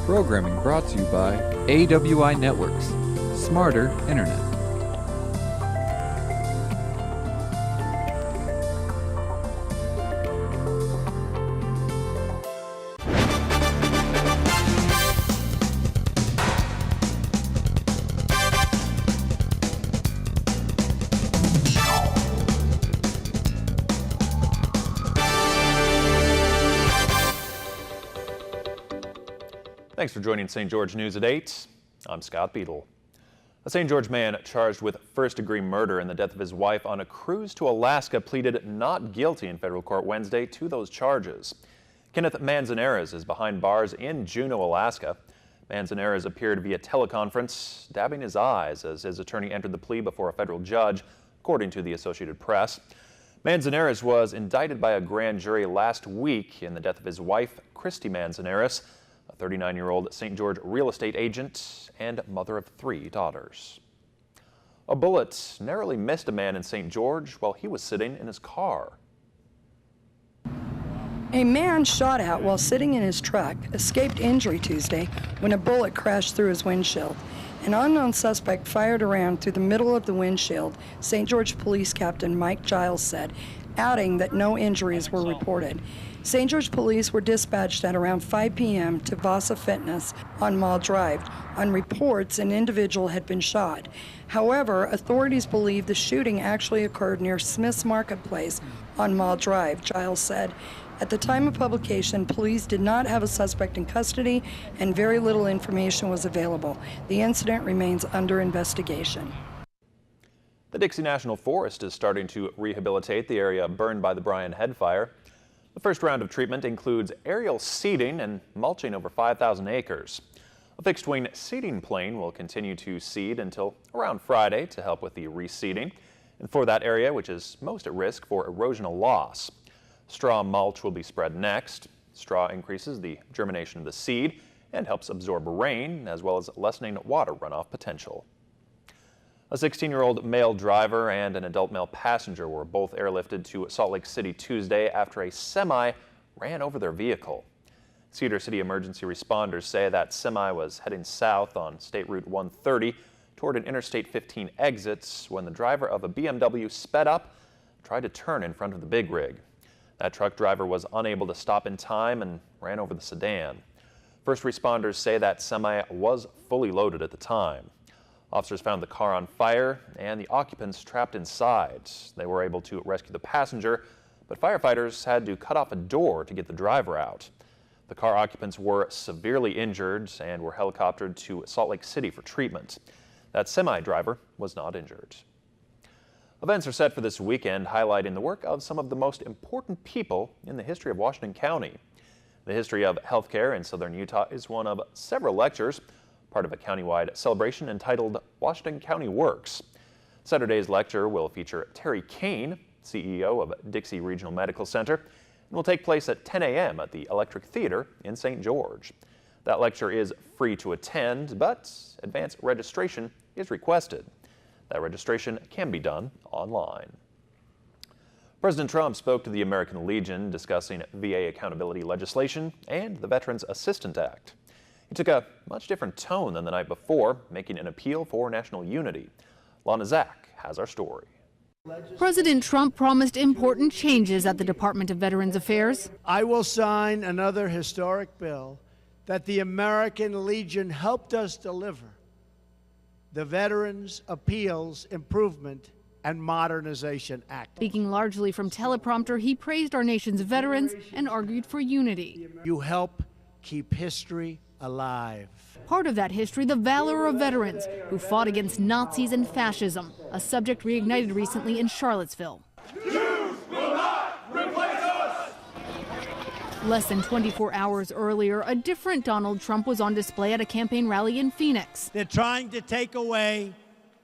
Programming brought to you by AWI Networks, Smarter Internet. Thanks for joining St. George News at 8. I'm Scott Beadle. A St. George man charged with first-degree murder in the death of his wife on a cruise to Alaska pleaded not guilty in federal court Wednesday to those charges. Kenneth Manzanares is behind bars in Juneau, Alaska. Manzanares appeared via teleconference, dabbing his eyes as his attorney entered the plea before a federal judge, according to the Associated Press. Manzanares was indicted by a grand jury last week in the death of his wife, Christy Manzanares, a 39-year-old St. George real estate agent and mother of 3 daughters. A bullet narrowly missed a man in St. George while he was sitting in his car. A man shot at while sitting in his truck escaped injury Tuesday when a bullet crashed through his windshield. An unknown suspect fired around through the middle of the windshield, St. George Police Captain Mike Giles said, adding that no injuries were reported. St. George Police were dispatched at around 5 p.m. to Vasa Fitness on Mall Drive on reports an individual had been shot. However, authorities believe the shooting actually occurred near Smith's Marketplace on Mall Drive, Giles said. At the time of publication, police did not have a suspect in custody and very little information was available. The incident remains under investigation. The Dixie National Forest is starting to rehabilitate the area burned by the Brian Head Fire. The first round of treatment includes aerial seeding and mulching over 5,000 acres. A fixed-wing seeding plane will continue to seed until around Friday to help with the reseeding, and for that area, which is most at risk for erosional loss. Straw mulch will be spread next. Straw increases the germination of the seed and helps absorb rain, as well as lessening water runoff potential. A 16-year-old male driver and an adult male passenger were both airlifted to Salt Lake City Tuesday after a semi ran over their vehicle. Cedar City emergency responders say that semi was heading south on State Route 130 toward an Interstate 15 exit when the driver of a BMW sped up and tried to turn in front of the big rig. That truck driver was unable to stop in time and ran over the sedan. First responders say that semi was fully loaded at the time. Officers found the car on fire and the occupants trapped inside. They were able to rescue the passenger, but firefighters had to cut off a door to get the driver out. The car occupants were severely injured and were helicoptered to Salt Lake City for treatment. That semi-driver was not injured. Events are set for this weekend, highlighting the work of some of the most important people in the history of Washington County. The history of healthcare in southern Utah is one of several lectures, part of a countywide celebration entitled Washington County Works. Saturday's lecture will feature Terry Kane, CEO of Dixie Regional Medical Center, and will take place at 10 a.m. at the Electric Theater in St. George. That lecture is free to attend, but advance registration is requested. That registration can be done online. President Trump spoke to the American Legion discussing VA accountability legislation and the Veterans Assistance Act. He took a much different tone than the night before, making an appeal for national unity. Lana Zach has our story. President Trump promised important changes at the Department of Veterans Affairs. I will sign another historic bill that the American Legion helped us deliver, the Veterans Appeals Improvement and Modernization Act. Speaking largely from teleprompter, he praised our nation's veterans and argued for unity. You help keep history alive. Part of that history, the valor of veterans who fought against Nazis and fascism, a subject reignited recently in Charlottesville. Jews will not replace us! Less than 24 hours earlier, a different Donald Trump was on display at a campaign rally in Phoenix. They're trying to take away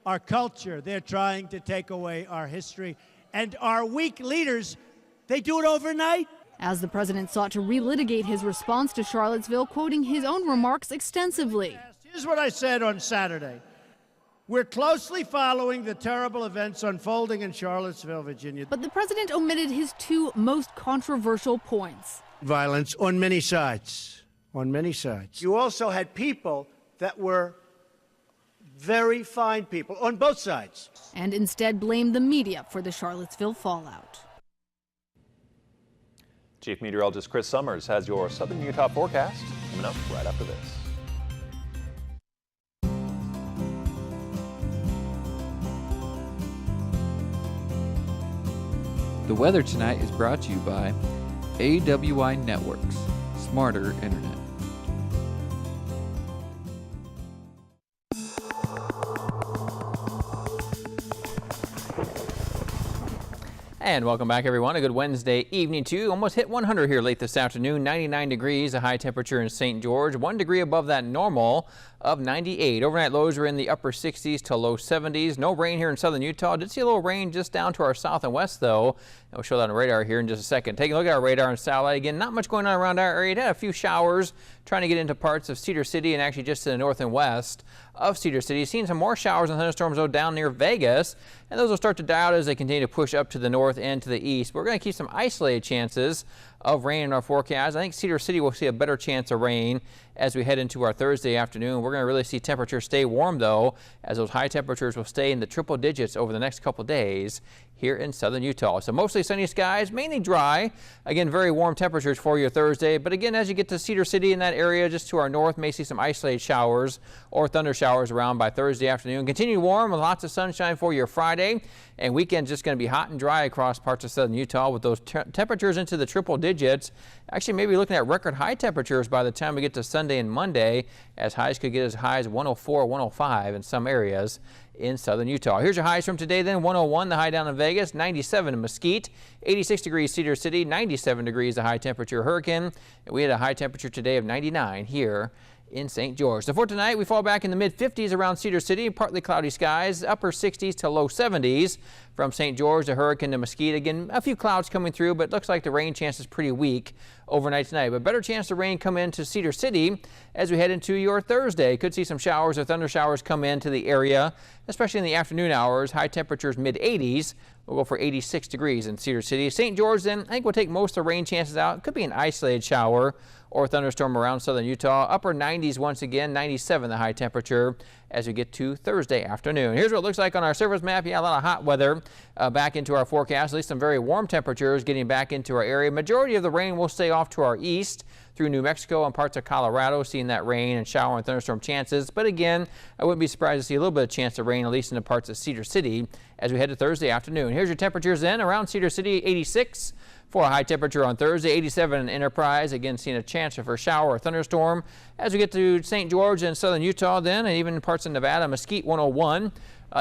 our culture. They're trying to take away our history. And our weak leaders, they do it overnight. As the president sought to relitigate his response to Charlottesville, quoting his own remarks extensively. Here's what I said on Saturday. We're closely following the terrible events unfolding in Charlottesville, Virginia. But the president omitted his 2 most controversial points. Violence on many sides. on many sides. You also had people that were very fine people on both sides. And instead blamed the media for the Charlottesville fallout. Chief Meteorologist Chris Summers has your Southern Utah forecast coming up right after this. The weather tonight is brought to you by AWI Networks, Smarter Internet. And welcome back, everyone. A good Wednesday evening to you. Almost hit 100 here late this afternoon. 99 degrees, a high temperature in St. George. 1 degree above that normal of 98. Overnight lows are in the upper 60s to low 70s. No rain here in southern Utah. Did see a little rain just down to our south and west, though. And we'll show that on the radar here in just a second. Taking a look at our radar in satellite. Again, not much going on around our area. It had a few showers trying to get into parts of Cedar City and actually just to the north and west of Cedar City. Seeing some more showers and thunderstorms, though, down near Vegas. And those will start to die out as they continue to push up to the north and to the east. We're going to keep some isolated chances of rain in our forecast. I think Cedar City will see a better chance of rain as we head into our Thursday afternoon. We're going to really see temperatures stay warm, though, as those high temperatures will stay in the triple digits over the next couple days here in southern Utah. So mostly sunny skies, mainly dry. Again, very warm temperatures for your Thursday. But again, as you get to Cedar City in that area just to our north, may see some isolated showers or thunder showers around by Thursday afternoon. Continue warm with lots of sunshine for your Friday. And weekend just going to be hot and dry across parts of southern Utah with those temperatures into the triple digits. Actually, maybe looking at record high temperatures by the time we get to Sunday and Monday, as highs could get as high as 104, 105 in some areas in southern Utah. Here's your highs from today then. 101, the high down in Vegas, 97 in Mesquite, 86 degrees Cedar City, 97 degrees the high temperature Hurricane. And we had a high temperature today of 99 here in St. George. So for tonight, we fall back in the mid-50s around Cedar City, partly cloudy skies, upper 60s to low 70s from St. George to Hurricane to Mesquite. Again, a few clouds coming through, but it looks like the rain chance is pretty weak overnight tonight. But better chance of rain come into Cedar City as we head into your Thursday. Could see some showers or thunder showers come into the area, especially in the afternoon hours. High temperatures mid-80s. We'll go for 86 degrees in Cedar City. St. George then, I think we'll take most of the rain chances out. Could be an isolated shower or thunderstorm around southern Utah. Upper 90s once again, 97 the high temperature as we get to Thursday afternoon. Here's what it looks like on our surface map. Yeah, a lot of hot weather back into our forecast. At least some very warm temperatures getting back into our area. Majority of the rain will stay off to our east through New Mexico and parts of Colorado, seeing that rain and shower and thunderstorm chances. But again, I wouldn't be surprised to see a little bit of chance of rain, at least in the parts of Cedar City as we head to Thursday afternoon. Here's your temperatures then. Around Cedar City, 86 for a high temperature on Thursday, 87 in Enterprise. Again, seeing a chance for a shower or thunderstorm as we get to St. George and southern Utah then, and even parts of Nevada. Mesquite 101,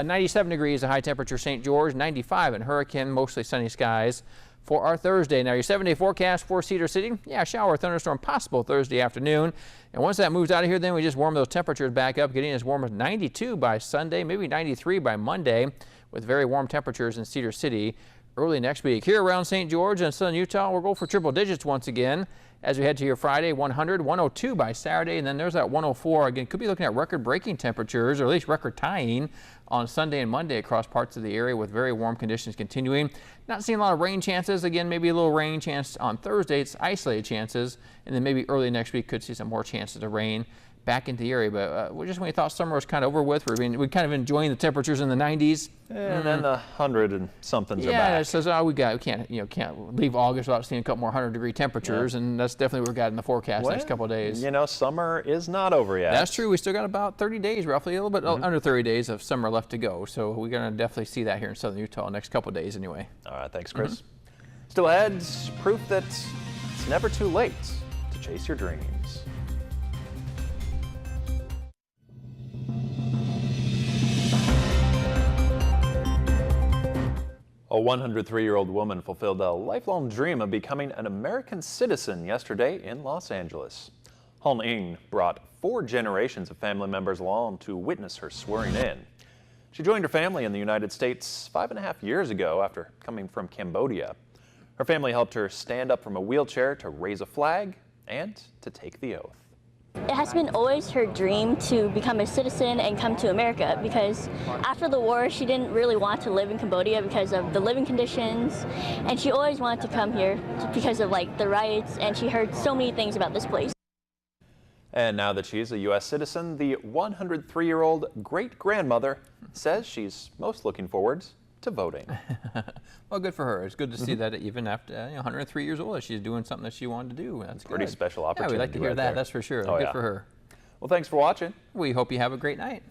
97 degrees a high temperature St. George, 95 in Hurricane, mostly sunny skies for our Thursday. Now your 7-day forecast for Cedar City, yeah, shower or thunderstorm possible Thursday afternoon. And once that moves out of here, then we just warm those temperatures back up, getting as warm as 92 by Sunday, maybe 93 by Monday, with very warm temperatures in Cedar City early next week. Here around St. George and southern Utah, we'll go for triple digits once again as we head to your Friday. 100, 102 by Saturday, and then there's that 104. Again, could be looking at record-breaking temperatures, or at least record-tying on Sunday and Monday across parts of the area with very warm conditions continuing. Not seeing a lot of rain chances. Again, maybe a little rain chance on Thursday. It's isolated chances, and then maybe early next week could see some more chances of rain back into the area. But just when we thought summer was kind of over with, we're kind of enjoying the temperatures in the 90s. And then the 100 and somethings are back. Yeah, it says, we can't leave August without seeing a couple more 100-degree temperatures, and that's definitely what we got in the forecast next couple of days. You know, summer is not over yet. That's true. We still got about 30 days, roughly, a little bit under 30 days of summer left to go. So we're going to definitely see that here in southern Utah next couple of days anyway. All right, thanks, Chris. Still ahead, proof that it's never too late to chase your dreams. A 103-year-old woman fulfilled a lifelong dream of becoming an American citizen yesterday in Los Angeles. Hon Ng brought 4 generations of family members along to witness her swearing in. She joined her family in the United States 5.5 years ago after coming from Cambodia. Her family helped her stand up from a wheelchair to raise a flag and to take the oath. It has been always her dream to become a citizen and come to America, because after the war she didn't really want to live in Cambodia because of the living conditions, and she always wanted to come here because of the riots, and she heard so many things about this place. And now that she's a U.S. citizen, the 103-year-old great-grandmother says she's most looking forward to voting. Well, good for her. It's good to see that even after 103 years old, she's doing something that she wanted to do. That's Pretty good. special opportunity. Yeah, we like to hear right that. there. That's for sure. Oh, Good yeah. for her. Well, thanks for watching. We hope you have a great night.